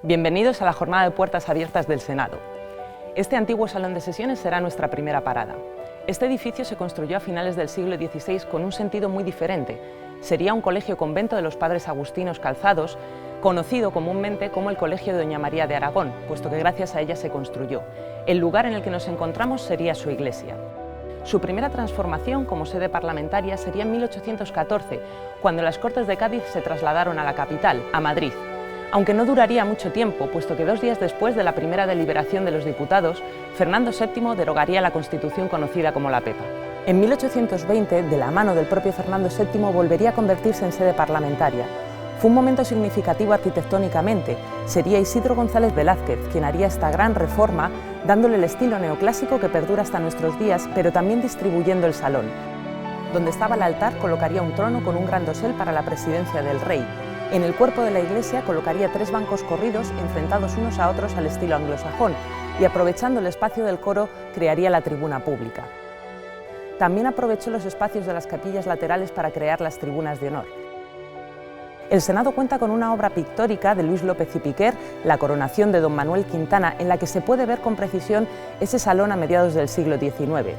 Bienvenidos a la jornada de puertas abiertas del Senado. Este antiguo salón de sesiones será nuestra primera parada. Este edificio se construyó a finales del siglo XVI con un sentido muy diferente. Sería un colegio-convento de los padres agustinos calzados, conocido comúnmente como el Colegio de Doña María de Aragón, puesto que gracias a ella se construyó. El lugar en el que nos encontramos sería su iglesia. Su primera transformación como sede parlamentaria sería en 1814, cuando las Cortes de Cádiz se trasladaron a la capital, a Madrid. Aunque no duraría mucho tiempo, puesto que 2 días después de la primera deliberación de los diputados, Fernando VII derogaría la Constitución conocida como la Pepa. En 1820, de la mano del propio Fernando VII, volvería a convertirse en sede parlamentaria. Fue un momento significativo arquitectónicamente. Sería Isidro González Velázquez quien haría esta gran reforma, dándole el estilo neoclásico que perdura hasta nuestros días, pero también distribuyendo el salón. Donde estaba el altar colocaría un trono con un gran dosel para la presidencia del rey. En el cuerpo de la iglesia colocaría 3 bancos corridos enfrentados unos a otros al estilo anglosajón y, aprovechando el espacio del coro, crearía la tribuna pública. También aprovechó los espacios de las capillas laterales para crear las tribunas de honor. El Senado cuenta con una obra pictórica de Luis López y Piquer, La coronación de don Manuel Quintana, en la que se puede ver con precisión ese salón a mediados del siglo XIX.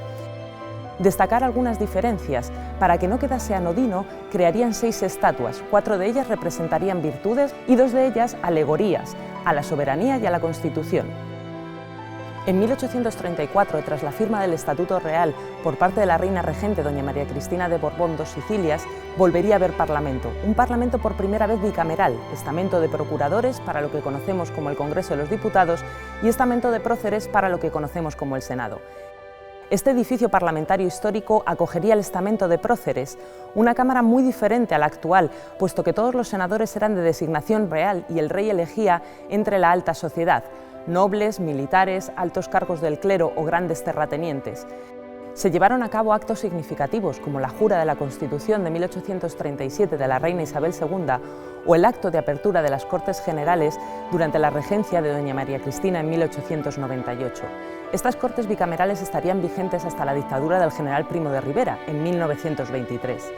Destacar algunas diferencias. Para que no quedase anodino, crearían 6 estatuas, 4 de ellas representarían virtudes y 2 de ellas alegorías, a la soberanía y a la Constitución. En 1834, tras la firma del Estatuto Real por parte de la reina regente doña María Cristina de Borbón dos Sicilias, volvería a haber parlamento, un parlamento por primera vez bicameral, estamento de procuradores para lo que conocemos como el Congreso de los Diputados y estamento de próceres para lo que conocemos como el Senado. Este edificio parlamentario histórico acogería el estamento de próceres, una cámara muy diferente a la actual, puesto que todos los senadores eran de designación real y el rey elegía entre la alta sociedad, nobles, militares, altos cargos del clero o grandes terratenientes. Se llevaron a cabo actos significativos como la jura de la Constitución de 1837 de la reina Isabel II o el acto de apertura de las Cortes Generales durante la regencia de doña María Cristina en 1898. Estas Cortes bicamerales estarían vigentes hasta la dictadura del general Primo de Rivera en 1923.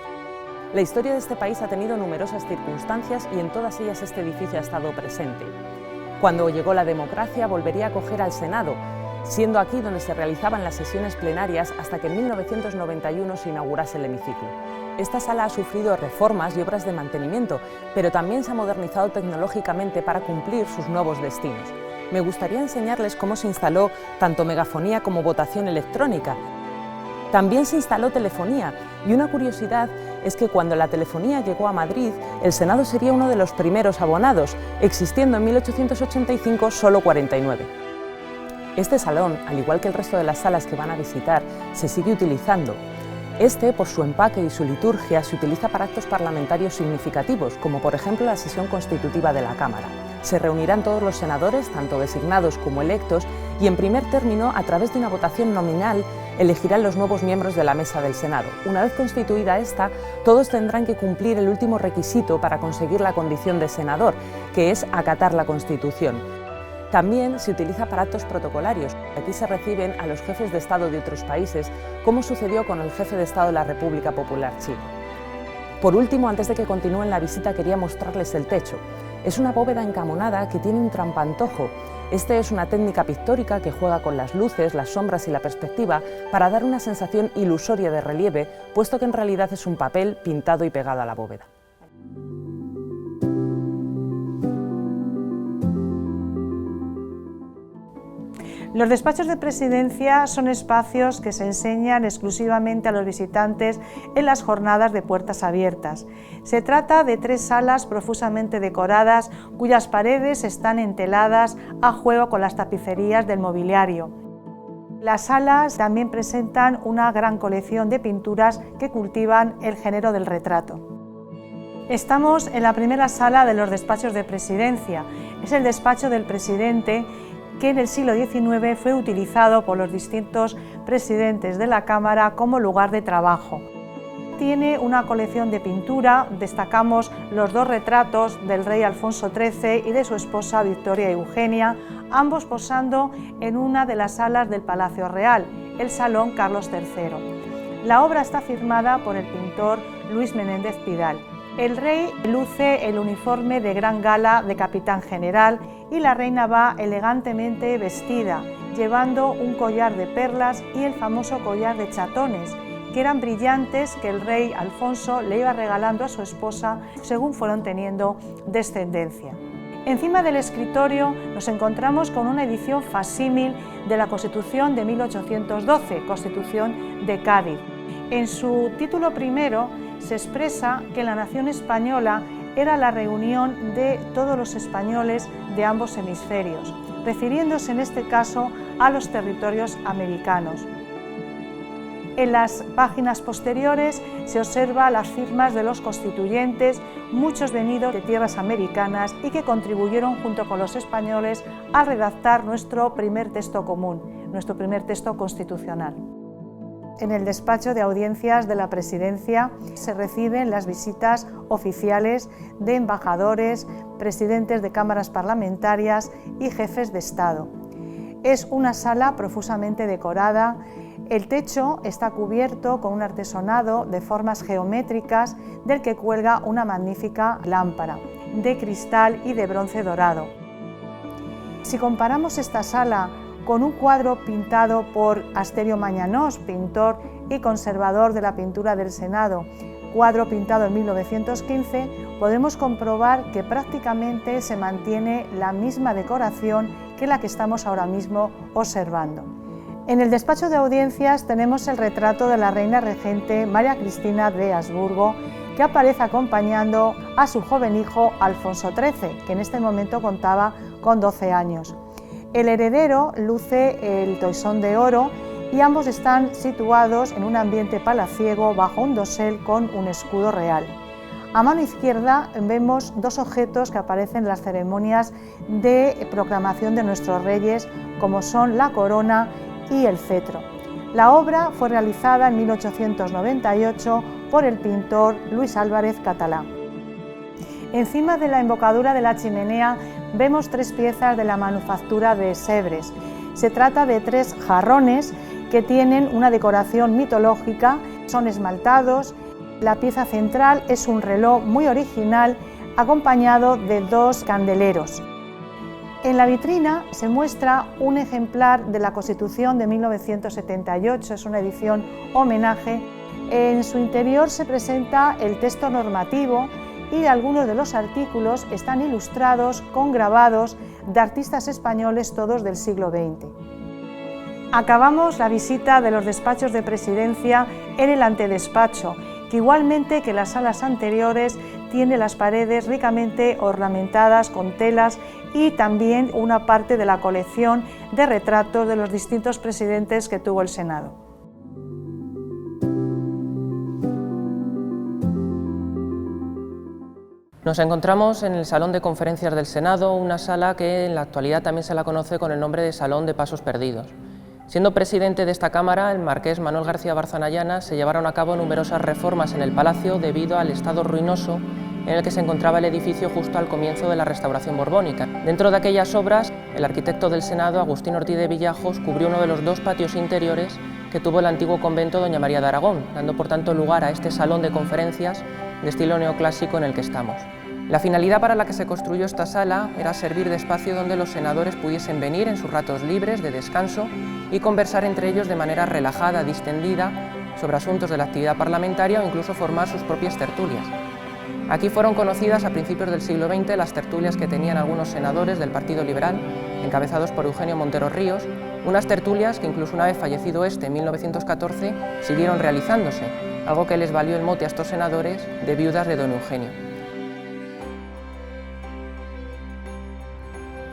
La historia de este país ha tenido numerosas circunstancias y en todas ellas este edificio ha estado presente. Cuando llegó la democracia volvería a acoger al Senado, siendo aquí donde se realizaban las sesiones plenarias hasta que en 1991 se inaugurase el hemiciclo. Esta sala ha sufrido reformas y obras de mantenimiento, pero también se ha modernizado tecnológicamente para cumplir sus nuevos destinos. Me gustaría enseñarles cómo se instaló tanto megafonía como votación electrónica. También se instaló telefonía, y una curiosidad es que cuando la telefonía llegó a Madrid, el Senado sería uno de los primeros abonados, existiendo en 1885 solo 49. Este salón, al igual que el resto de las salas que van a visitar, se sigue utilizando. Este, por su empaque y su liturgia, se utiliza para actos parlamentarios significativos, como por ejemplo la sesión constitutiva de la Cámara. Se reunirán todos los senadores, tanto designados como electos, y en primer término, a través de una votación nominal, elegirán los nuevos miembros de la mesa del Senado. Una vez constituida esta, todos tendrán que cumplir el último requisito para conseguir la condición de senador, que es acatar la Constitución. También se utiliza para actos protocolarios. Aquí se reciben a los jefes de Estado de otros países, como sucedió con el jefe de Estado de la República Popular China. Por último, antes de que continúen la visita, quería mostrarles el techo. Es una bóveda encamonada que tiene un trampantojo. Esta es una técnica pictórica que juega con las luces, las sombras y la perspectiva para dar una sensación ilusoria de relieve, puesto que en realidad es un papel pintado y pegado a la bóveda. Los despachos de presidencia son espacios que se enseñan exclusivamente a los visitantes en las jornadas de puertas abiertas. Se trata de 3 salas profusamente decoradas cuyas paredes están enteladas a juego con las tapicerías del mobiliario. Las salas también presentan una gran colección de pinturas que cultivan el género del retrato. Estamos en la primera sala de los despachos de presidencia. Es el despacho del presidente, que en el siglo XIX fue utilizado por los distintos presidentes de la Cámara como lugar de trabajo. Tiene una colección de pintura, destacamos los 2 retratos del rey Alfonso XIII y de su esposa Victoria Eugenia, ambos posando en una de las salas del Palacio Real, el Salón Carlos III. La obra está firmada por el pintor Luis Menéndez Pidal. El rey luce el uniforme de gran gala de capitán general y la reina va elegantemente vestida, llevando un collar de perlas y el famoso collar de chatones, que eran brillantes que el rey Alfonso le iba regalando a su esposa según fueron teniendo descendencia. Encima del escritorio nos encontramos con una edición facsímil de la Constitución de 1812, Constitución de Cádiz. En su título primero se expresa que la nación española era la reunión de todos los españoles de ambos hemisferios, refiriéndose en este caso a los territorios americanos. En las páginas posteriores se observa las firmas de los constituyentes, muchos venidos de tierras americanas y que contribuyeron junto con los españoles a redactar nuestro primer texto común, nuestro primer texto constitucional. En el despacho de audiencias de la Presidencia se reciben las visitas oficiales de embajadores, presidentes de cámaras parlamentarias y jefes de Estado. Es una sala profusamente decorada. El techo está cubierto con un artesonado de formas geométricas del que cuelga una magnífica lámpara de cristal y de bronce dorado. Si comparamos esta sala con un cuadro pintado por Asterio Mañanós, pintor y conservador de la pintura del Senado, cuadro pintado en 1915, podemos comprobar que prácticamente se mantiene la misma decoración que la que estamos ahora mismo observando. En el despacho de audiencias tenemos el retrato de la reina regente María Cristina de Habsburgo, que aparece acompañando a su joven hijo Alfonso XIII, que en este momento contaba con 12 años. El heredero luce el toisón de oro y ambos están situados en un ambiente palaciego bajo un dosel con un escudo real. A mano izquierda vemos dos objetos que aparecen en las ceremonias de proclamación de nuestros reyes, como son la corona y el cetro. La obra fue realizada en 1898 por el pintor Luis Álvarez Catalá. Encima de la embocadura de la chimenea vemos tres piezas de la manufactura de Sèvres. Se trata de tres jarrones que tienen una decoración mitológica, son esmaltados. La pieza central es un reloj muy original acompañado de dos candeleros. En la vitrina se muestra un ejemplar de la Constitución de 1978, es una edición homenaje. En su interior se presenta el texto normativo y algunos de los artículos están ilustrados con grabados de artistas españoles todos del siglo XX. Acabamos la visita de los despachos de presidencia en el antedespacho, que igualmente que las salas anteriores tiene las paredes ricamente ornamentadas con telas y también una parte de la colección de retratos de los distintos presidentes que tuvo el Senado. Nos encontramos en el Salón de Conferencias del Senado, una sala que en la actualidad también se la conoce con el nombre de Salón de Pasos Perdidos. Siendo presidente de esta Cámara, el marqués Manuel García Barzanayana, se llevaron a cabo numerosas reformas en el palacio debido al estado ruinoso en el que se encontraba el edificio justo al comienzo de la restauración borbónica. Dentro de aquellas obras, el arquitecto del Senado, Agustín Ortiz de Villajos, cubrió uno de los dos patios interiores que tuvo el antiguo convento Doña María de Aragón, dando por tanto lugar a este salón de conferencias de estilo neoclásico en el que estamos. La finalidad para la que se construyó esta sala era servir de espacio donde los senadores pudiesen venir en sus ratos libres de descanso y conversar entre ellos de manera relajada, distendida, sobre asuntos de la actividad parlamentaria o incluso formar sus propias tertulias. Aquí fueron conocidas a principios del siglo XX las tertulias que tenían algunos senadores del Partido Liberal, encabezados por Eugenio Montero Ríos, unas tertulias que incluso una vez fallecido este en 1914 siguieron realizándose, algo que les valió el mote a estos senadores de viudas de don Eugenio.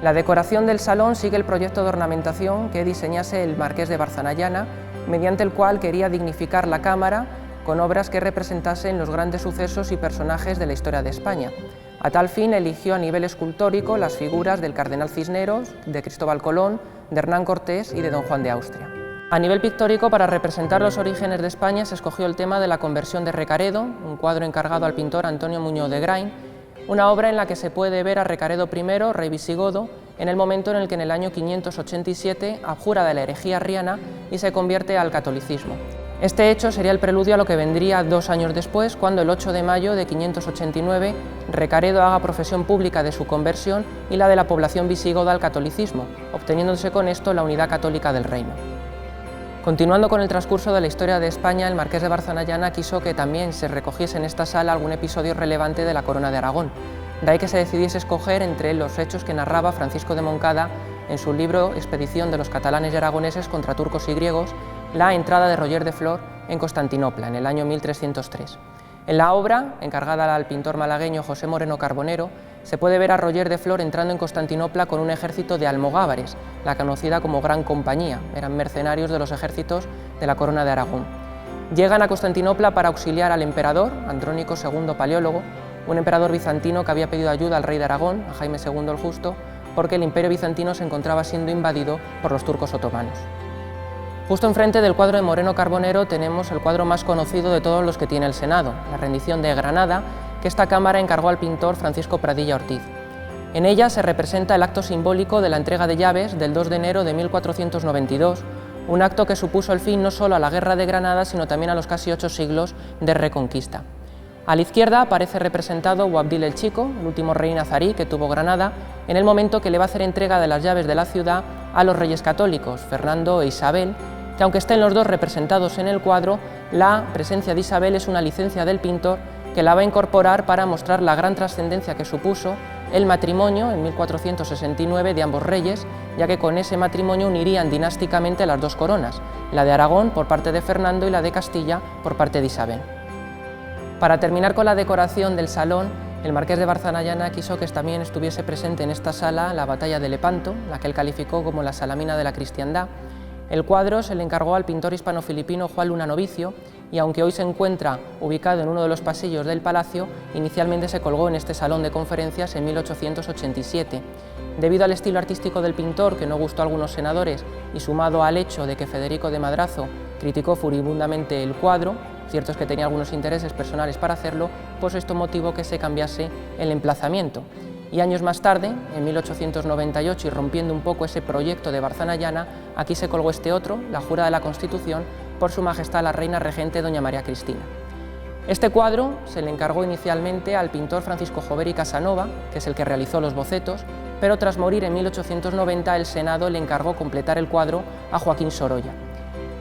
La decoración del salón sigue el proyecto de ornamentación que diseñase el marqués de Barzanayana, mediante el cual quería dignificar la Cámara con obras que representasen los grandes sucesos y personajes de la historia de España. A tal fin eligió a nivel escultórico las figuras del cardenal Cisneros, de Cristóbal Colón, de Hernán Cortés y de don Juan de Austria. A nivel pictórico, para representar los orígenes de España, se escogió el tema de la conversión de Recaredo, un cuadro encargado al pintor Antonio Muñoz de Grain, una obra en la que se puede ver a Recaredo I, rey visigodo, en el momento en el que en el año 587 abjura de la herejía arriana y se convierte al catolicismo. Este hecho sería el preludio a lo que vendría 2 años después, cuando el 8 de mayo de 589 Recaredo haga profesión pública de su conversión y la de la población visigoda al catolicismo, obteniéndose con esto la unidad católica del reino. Continuando con el transcurso de la historia de España, el marqués de Barzanayana quiso que también se recogiese en esta sala algún episodio relevante de la corona de Aragón. De ahí que se decidiese escoger entre los hechos que narraba Francisco de Moncada en su libro Expedición de los catalanes y aragoneses contra turcos y griegos, la entrada de Roger de Flor en Constantinopla en el año 1303. En la obra, encargada al pintor malagueño José Moreno Carbonero, se puede ver a Roger de Flor entrando en Constantinopla con un ejército de almogávares, la conocida como Gran Compañía, eran mercenarios de los ejércitos de la Corona de Aragón. Llegan a Constantinopla para auxiliar al emperador, Andrónico II Paleólogo, un emperador bizantino que había pedido ayuda al rey de Aragón, a Jaime II el Justo, porque el imperio bizantino se encontraba siendo invadido por los turcos otomanos. Justo enfrente del cuadro de Moreno Carbonero tenemos el cuadro más conocido de todos los que tiene el Senado, la rendición de Granada, que esta cámara encargó al pintor Francisco Pradilla Ortiz. En ella se representa el acto simbólico de la entrega de llaves del 2 de enero de 1492, un acto que supuso el fin no solo a la Guerra de Granada, sino también a los casi 8 siglos de reconquista. A la izquierda aparece representado Boabdil el Chico, el último rey nazarí que tuvo Granada, en el momento que le va a hacer entrega de las llaves de la ciudad a los reyes católicos, Fernando e Isabel, que aunque estén los dos representados en el cuadro, la presencia de Isabel es una licencia del pintor que la va a incorporar para mostrar la gran trascendencia que supuso el matrimonio en 1469 de ambos reyes, ya que con ese matrimonio unirían dinásticamente las dos coronas, la de Aragón por parte de Fernando y la de Castilla por parte de Isabel. Para terminar con la decoración del salón, el marqués de Barzanayana quiso que también estuviese presente en esta sala la batalla de Lepanto, la que él calificó como la Salamina de la cristiandad. El cuadro se le encargó al pintor hispano-filipino Juan Luna Novicio y aunque hoy se encuentra ubicado en uno de los pasillos del palacio, inicialmente se colgó en este salón de conferencias en 1887. Debido al estilo artístico del pintor, que no gustó a algunos senadores, y sumado al hecho de que Federico de Madrazo criticó furibundamente el cuadro, cierto es que tenía algunos intereses personales para hacerlo, pues esto motivó que se cambiase el emplazamiento. Y años más tarde, en 1898, y rompiendo un poco ese proyecto de Barzanayana, aquí se colgó este otro, la Jura de la Constitución, por Su Majestad la Reina Regente doña María Cristina. Este cuadro se le encargó inicialmente al pintor Francisco Joveri Casanova, que es el que realizó los bocetos, pero tras morir en 1890 el Senado le encargó completar el cuadro a Joaquín Sorolla.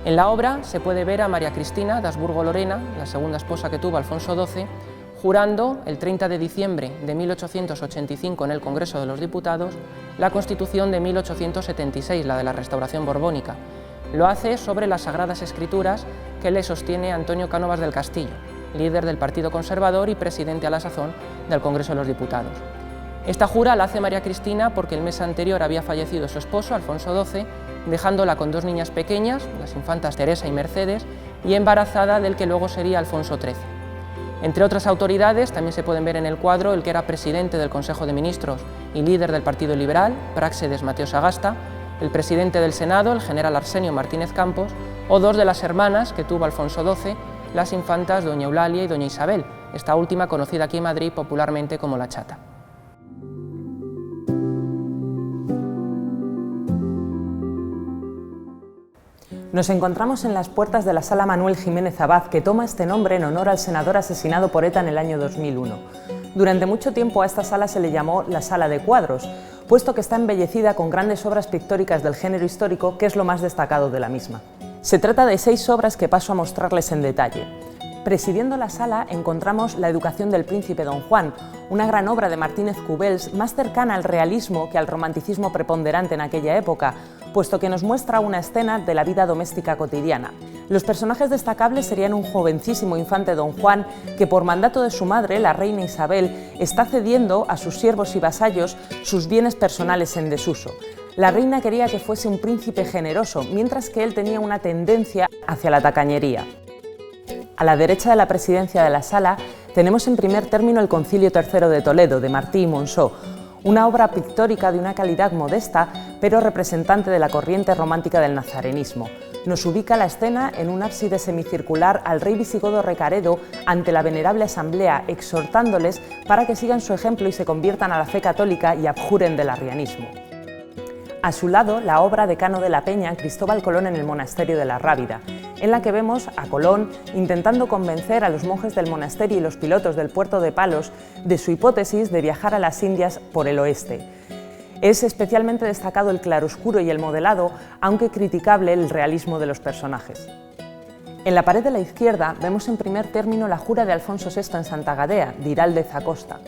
En la obra se puede ver a María Cristina de Habsburgo-Lorena, la segunda esposa que tuvo Alfonso XII, jurando el 30 de diciembre de 1885 en el Congreso de los Diputados la Constitución de 1876, la de la Restauración Borbónica. Lo hace sobre las Sagradas Escrituras que le sostiene Antonio Cánovas del Castillo, líder del Partido Conservador y presidente a la sazón del Congreso de los Diputados. Esta jura la hace María Cristina porque el mes anterior había fallecido su esposo, Alfonso XII, dejándola con 2 niñas pequeñas, las infantas Teresa y Mercedes, y embarazada del que luego sería Alfonso XIII. Entre otras autoridades, también se pueden ver en el cuadro el que era presidente del Consejo de Ministros y líder del Partido Liberal, Práxedes Mateo Sagasta, el presidente del Senado, el general Arsenio Martínez Campos, o 2 de las hermanas que tuvo Alfonso XII, las infantas doña Eulalia y doña Isabel, esta última conocida aquí en Madrid popularmente como la Chata. Nos encontramos en las puertas de la Sala Manuel Jiménez Abad, que toma este nombre en honor al senador asesinado por ETA en el año 2001. Durante mucho tiempo a esta sala se le llamó la Sala de Cuadros, puesto que está embellecida con grandes obras pictóricas del género histórico, que es lo más destacado de la misma. Se trata de 6 obras que paso a mostrarles en detalle. Presidiendo la sala encontramos La educación del príncipe Don Juan, una gran obra de Martínez Cubells más cercana al realismo que al romanticismo preponderante en aquella época, puesto que nos muestra una escena de la vida doméstica cotidiana. Los personajes destacables serían un jovencísimo infante Don Juan que por mandato de su madre, la reina Isabel, está cediendo a sus siervos y vasallos sus bienes personales en desuso. La reina quería que fuese un príncipe generoso, mientras que él tenía una tendencia hacia la tacañería. A la derecha de la presidencia de la sala tenemos en primer término el Concilio III de Toledo, de Martí y Monceau, una obra pictórica de una calidad modesta, pero representante de la corriente romántica del nazarenismo. Nos ubica la escena en un ábside semicircular al rey visigodo Recaredo ante la venerable asamblea, exhortándoles para que sigan su ejemplo y se conviertan a la fe católica y abjuren del arrianismo. A su lado, la obra de Cano de la Peña, Cristóbal Colón en el monasterio de la Rábida. en la que vemos a Colón intentando convencer a los monjes del monasterio y los pilotos del puerto de Palos de su hipótesis de viajar a las Indias por el oeste. Es especialmente destacado el claroscuro y el modelado, aunque criticable el realismo de los personajes. En la pared de la izquierda vemos en primer término la jura de Alfonso VI en Santa Gadea, de Iralde Zacosta,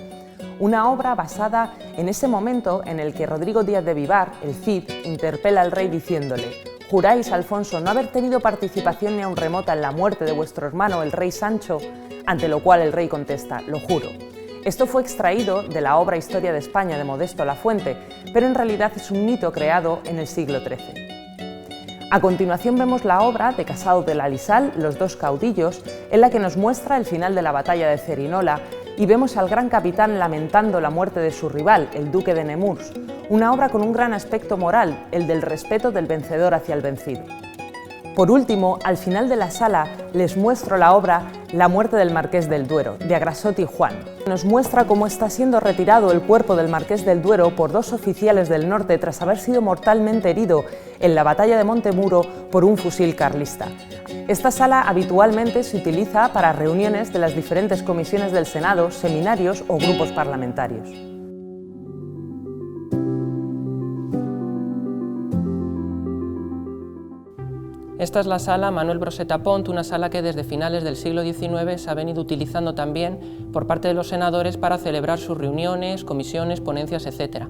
una obra basada en ese momento en el que Rodrigo Díaz de Vivar, el Cid, interpela al rey diciéndole: «¿Juráis, Alfonso, no haber tenido participación ni aun remota en la muerte de vuestro hermano, el rey Sancho?», ante lo cual el rey contesta: «Lo juro». Esto fue extraído de la obra Historia de España de Modesto Lafuente, pero en realidad es un mito creado en el siglo XIII. A continuación vemos la obra de Casado de la Lisal, Los dos caudillos, en la que nos muestra el final de la batalla de Cerinola y vemos al gran capitán lamentando la muerte de su rival, el duque de Nemours, una obra con un gran aspecto moral, el del respeto del vencedor hacia el vencido. Por último, al final de la sala, les muestro la obra La muerte del Marqués del Duero, de Agrassot y Juan. Nos muestra cómo está siendo retirado el cuerpo del Marqués del Duero por dos oficiales del norte tras haber sido mortalmente herido en la batalla de Montemuro por un fusil carlista. Esta sala habitualmente se utiliza para reuniones de las diferentes comisiones del Senado, seminarios o grupos parlamentarios. Esta es la sala Manuel Broseta Pont, una sala que desde finales del siglo XIX se ha venido utilizando también por parte de los senadores para celebrar sus reuniones, comisiones, ponencias, etc.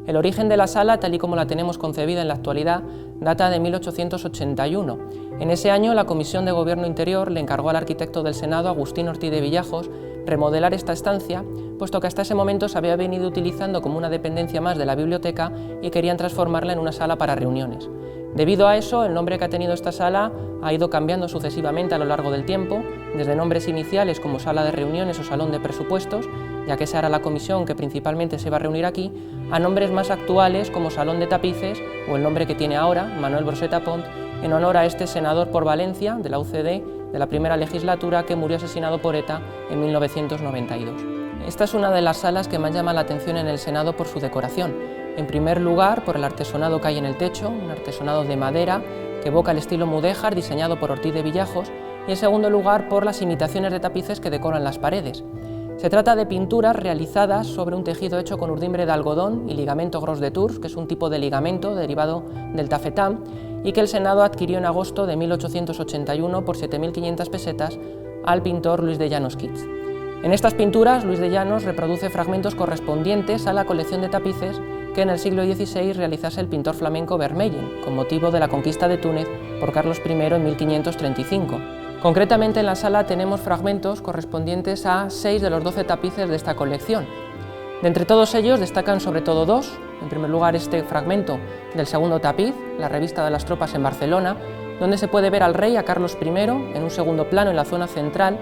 El origen de la sala, tal y como la tenemos concebida en la actualidad, data de 1881. En ese año, la Comisión de Gobierno Interior le encargó al arquitecto del Senado, Agustín Ortiz de Villajos, remodelar esta estancia, puesto que hasta ese momento se había venido utilizando como una dependencia más de la biblioteca y querían transformarla en una sala para reuniones. Debido a eso, el nombre que ha tenido esta sala ha ido cambiando sucesivamente a lo largo del tiempo, desde nombres iniciales como sala de reuniones o salón de presupuestos, ya que esa era la comisión que principalmente se iba a reunir aquí, a nombres más actuales como salón de tapices o el nombre que tiene ahora, Manuel Broseta Pont, en honor a este senador por Valencia de la UCD de la primera legislatura que murió asesinado por ETA en 1992. Esta es una de las salas que más llama la atención en el Senado por su decoración. En primer lugar, por el artesonado que hay en el techo, un artesonado de madera que evoca el estilo mudéjar diseñado por Ortiz de Villajos, y en segundo lugar por las imitaciones de tapices que decoran las paredes. Se trata de pinturas realizadas sobre un tejido hecho con urdimbre de algodón y ligamento gros de Tours, que es un tipo de ligamento derivado del tafetán, y que el Senado adquirió en agosto de 1881 por 7.500 pesetas al pintor Luis de Llanos Quits. En estas pinturas, Luis de Llanos reproduce fragmentos correspondientes a la colección de tapices que en el siglo XVI realizase el pintor flamenco Vermeyen, con motivo de la conquista de Túnez por Carlos I en 1535. Concretamente en la sala tenemos fragmentos correspondientes a 6 de los 12 tapices de esta colección. De entre todos ellos destacan sobre todo dos. En primer lugar, este fragmento del segundo tapiz, la revista de las tropas en Barcelona, donde se puede ver al rey, a Carlos I, en un segundo plano en la zona central,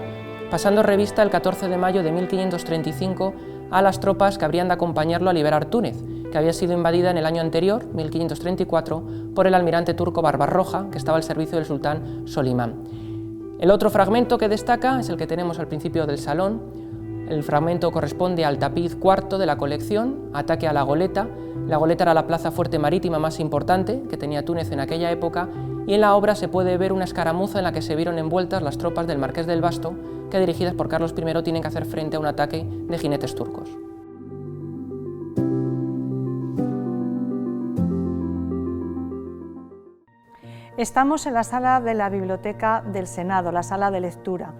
pasando revista el 14 de mayo de 1535 a las tropas que habrían de acompañarlo a liberar Túnez, que había sido invadida en el año anterior, 1534, por el almirante turco Barbarroja, que estaba al servicio del sultán Solimán. El otro fragmento que destaca es el que tenemos al principio del salón. El fragmento corresponde al tapiz cuarto de la colección, Ataque a la Goleta. La Goleta era la plaza fuerte marítima más importante que tenía Túnez en aquella época, y en la obra se puede ver una escaramuza en la que se vieron envueltas las tropas del Marqués del Basto, que dirigidas por Carlos I tienen que hacer frente a un ataque de jinetes turcos. Estamos en la sala de la Biblioteca del Senado, la sala de lectura.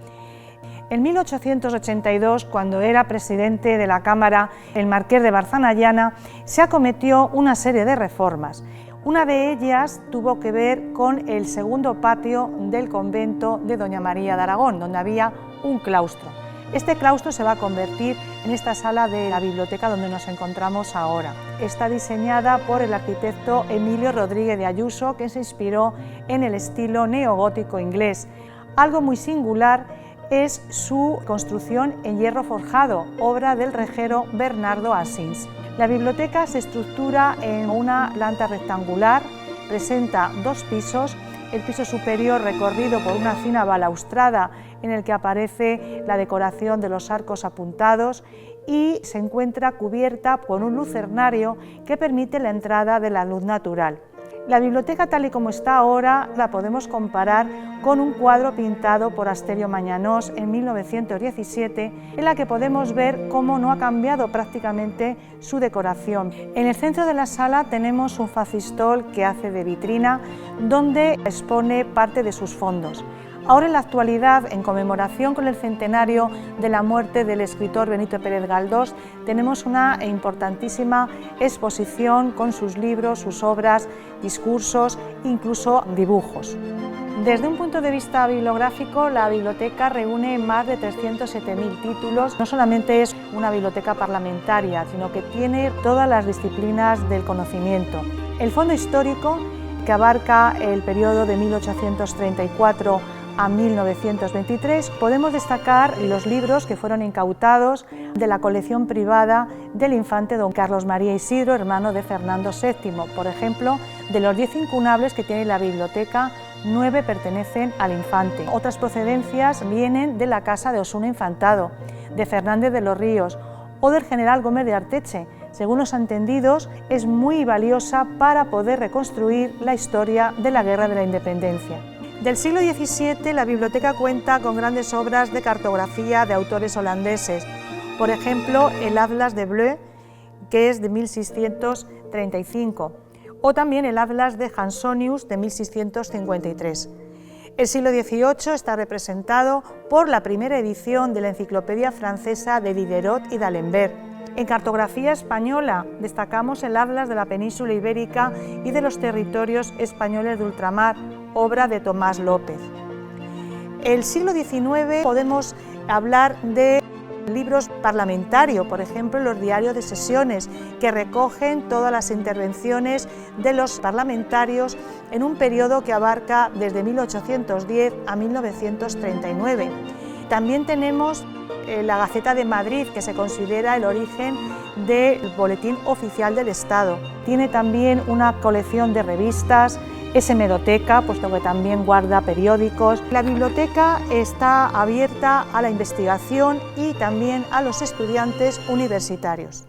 En 1882, cuando era presidente de la Cámara el Marqués de Barzanayana, se acometió una serie de reformas. Una de ellas tuvo que ver con el segundo patio del convento de Doña María de Aragón, donde había un claustro. Este claustro se va a convertir en esta sala de la biblioteca donde nos encontramos ahora. Está diseñada por el arquitecto Emilio Rodríguez de Ayuso, que se inspiró en el estilo neogótico inglés. Algo muy singular es su construcción en hierro forjado, obra del rejero Bernardo Asins. La biblioteca se estructura en una planta rectangular, presenta 2 pisos, el piso superior recorrido por una fina balaustrada en el que aparece la decoración de los arcos apuntados y se encuentra cubierta por un lucernario que permite la entrada de la luz natural. La biblioteca tal y como está ahora la podemos comparar con un cuadro pintado por Asterio Mañanós en 1917, en la que podemos ver cómo no ha cambiado prácticamente su decoración. En el centro de la sala tenemos un facistol que hace de vitrina, donde expone parte de sus fondos. Ahora en la actualidad, en conmemoración con el centenario de la muerte del escritor Benito Pérez Galdós, tenemos una importantísima exposición con sus libros, sus obras, discursos, incluso dibujos. Desde un punto de vista bibliográfico, la biblioteca reúne más de 307.000 títulos. No solamente es una biblioteca parlamentaria, sino que tiene todas las disciplinas del conocimiento. El fondo histórico, que abarca el periodo de 1834 a 1923, podemos destacar los libros que fueron incautados de la colección privada del infante don Carlos María Isidro, hermano de Fernando VII. Por ejemplo, de los 10 incunables que tiene la biblioteca, 9 pertenecen al infante. Otras procedencias vienen de la casa de Osuna Infantado, de Fernández de los Ríos o del general Gómez de Arteche. Según los entendidos, es muy valiosa para poder reconstruir la historia de la Guerra de la Independencia. Del siglo XVII, la biblioteca cuenta con grandes obras de cartografía de autores holandeses. Por ejemplo, el Atlas de Bleu, que es de 1635, o también el Atlas de Jansonius de 1653. El siglo XVIII está representado por la primera edición de la Enciclopedia Francesa de Diderot y d'Alembert. En cartografía española destacamos el Atlas de la Península Ibérica y de los territorios españoles de ultramar, obra de Tomás López. El siglo XIX podemos hablar de libros parlamentarios, por ejemplo los diarios de sesiones, que recogen todas las intervenciones de los parlamentarios en un periodo que abarca desde 1810 a 1939. También tenemos la Gaceta de Madrid, que se considera el origen del Boletín Oficial del Estado. Tiene también una colección de revistas, es hemeroteca, puesto que también guarda periódicos. La biblioteca está abierta a la investigación y también a los estudiantes universitarios.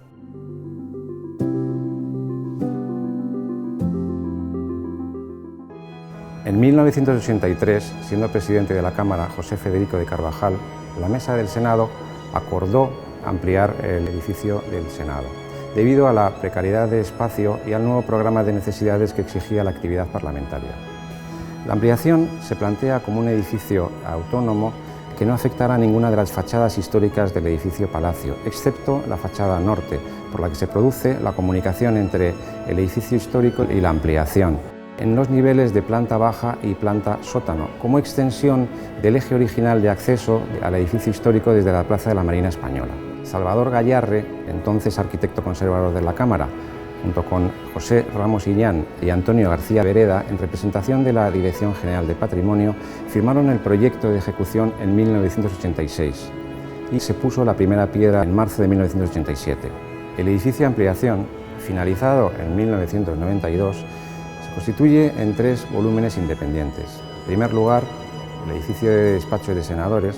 En 1983, siendo presidente de la Cámara José Federico de Carvajal, la Mesa del Senado acordó ampliar el edificio del Senado, debido a la precariedad de espacio y al nuevo programa de necesidades que exigía la actividad parlamentaria. La ampliación se plantea como un edificio autónomo que no afectará a ninguna de las fachadas históricas del edificio Palacio, excepto la fachada norte, por la que se produce la comunicación entre el edificio histórico y la ampliación, en los niveles de planta baja y planta sótano, como extensión del eje original de acceso al edificio histórico desde la Plaza de la Marina Española. Salvador Gallarre, entonces arquitecto conservador de la Cámara, junto con José Ramos Illán y Antonio García Vereda, en representación de la Dirección General de Patrimonio, firmaron el proyecto de ejecución en 1986 y se puso la primera piedra en marzo de 1987. El edificio de ampliación, finalizado en 1992, se constituye en 3 volúmenes independientes. En primer lugar, el edificio de despacho de senadores,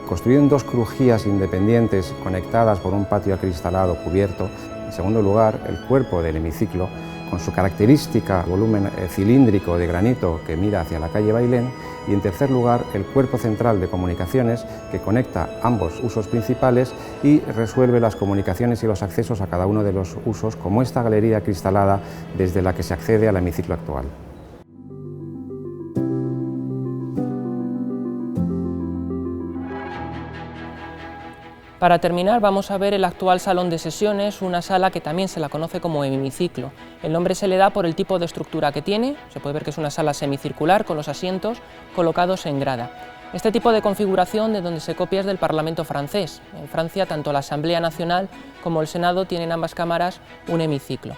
construido en 2 crujías independientes conectadas por un patio acristalado cubierto. En segundo lugar, el cuerpo del hemiciclo, con su característica volumen cilíndrico de granito que mira hacia la calle Bailén. Y en tercer lugar, el cuerpo central de comunicaciones, que conecta ambos usos principales y resuelve las comunicaciones y los accesos a cada uno de los usos, como esta galería acristalada desde la que se accede al hemiciclo actual. Para terminar, vamos a ver el actual salón de sesiones, una sala que también se la conoce como hemiciclo. El nombre se le da por el tipo de estructura que tiene. Se puede ver que es una sala semicircular con los asientos colocados en grada. Este tipo de configuración de donde se copia es del Parlamento francés. En Francia, tanto la Asamblea Nacional como el Senado tienen ambas cámaras un hemiciclo.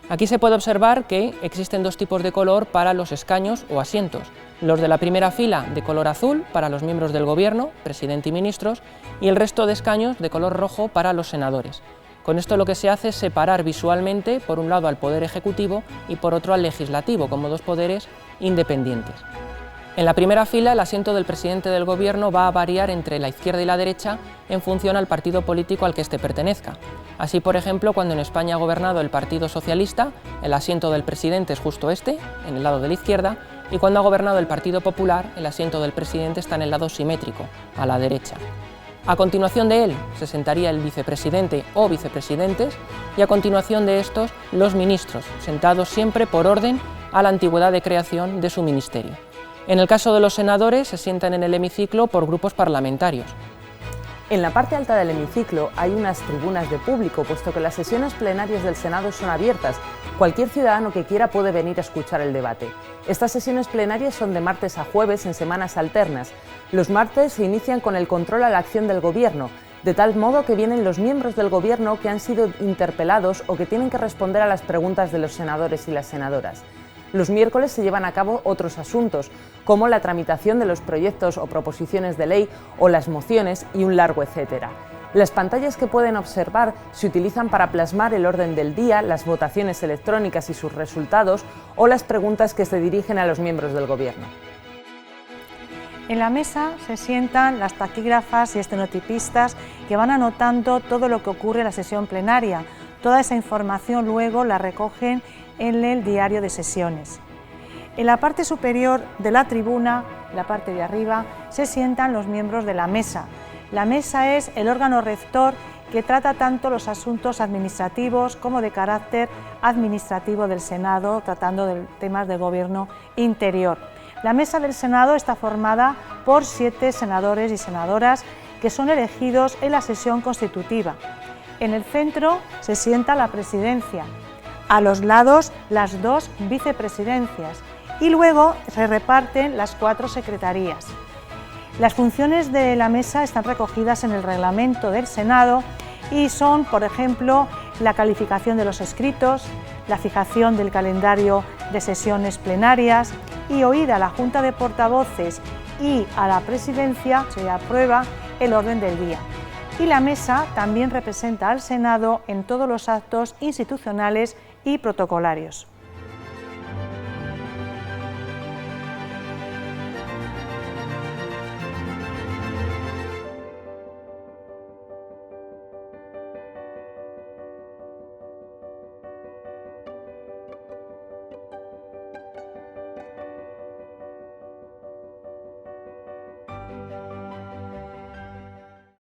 Aquí se puede observar que existen 2 tipos de color para los escaños o asientos. Los de la primera fila de color azul para los miembros del Gobierno, presidente y ministros, y el resto de escaños de color rojo para los senadores. Con esto lo que se hace es separar visualmente, por un lado al Poder Ejecutivo y por otro al Legislativo, como 2 poderes independientes. En la primera fila, el asiento del presidente del Gobierno va a variar entre la izquierda y la derecha en función al partido político al que éste pertenezca. Así, por ejemplo, cuando en España ha gobernado el Partido Socialista, el asiento del presidente es justo este, en el lado de la izquierda, y cuando ha gobernado el Partido Popular, el asiento del presidente está en el lado simétrico, a la derecha. A continuación de él se sentaría el vicepresidente o vicepresidentes y a continuación de estos los ministros, sentados siempre por orden a la antigüedad de creación de su ministerio. En el caso de los senadores se sientan en el hemiciclo por grupos parlamentarios. En la parte alta del hemiciclo hay unas tribunas de público, puesto que las sesiones plenarias del Senado son abiertas. Cualquier ciudadano que quiera puede venir a escuchar el debate. Estas sesiones plenarias son de martes a jueves en semanas alternas. Los martes se inician con el control a la acción del Gobierno, de tal modo que vienen los miembros del Gobierno que han sido interpelados o que tienen que responder a las preguntas de los senadores y las senadoras. Los miércoles se llevan a cabo otros asuntos, como la tramitación de los proyectos o proposiciones de ley o las mociones y un largo etcétera. Las pantallas que pueden observar se utilizan para plasmar el orden del día, las votaciones electrónicas y sus resultados o las preguntas que se dirigen a los miembros del Gobierno. En la mesa se sientan las taquígrafas y estenotipistas que van anotando todo lo que ocurre en la sesión plenaria. Toda esa información luego la recogen en el diario de sesiones. En la parte superior de la tribuna, la parte de arriba, se sientan los miembros de la mesa. La mesa es el órgano rector que trata tanto los asuntos administrativos como de carácter administrativo del Senado, tratando de temas de gobierno interior. La mesa del Senado está formada por 7 senadores y senadoras que son elegidos en la sesión constitutiva. En el centro se sienta la presidencia, a los lados las 2 vicepresidencias y luego se reparten las 4 secretarías. Las funciones de la mesa están recogidas en el reglamento del Senado y son, por ejemplo, la calificación de los escritos, la fijación del calendario de sesiones plenarias y oída a la Junta de Portavoces y a la Presidencia se aprueba el orden del día. Y la mesa también representa al Senado en todos los actos institucionales y protocolarios.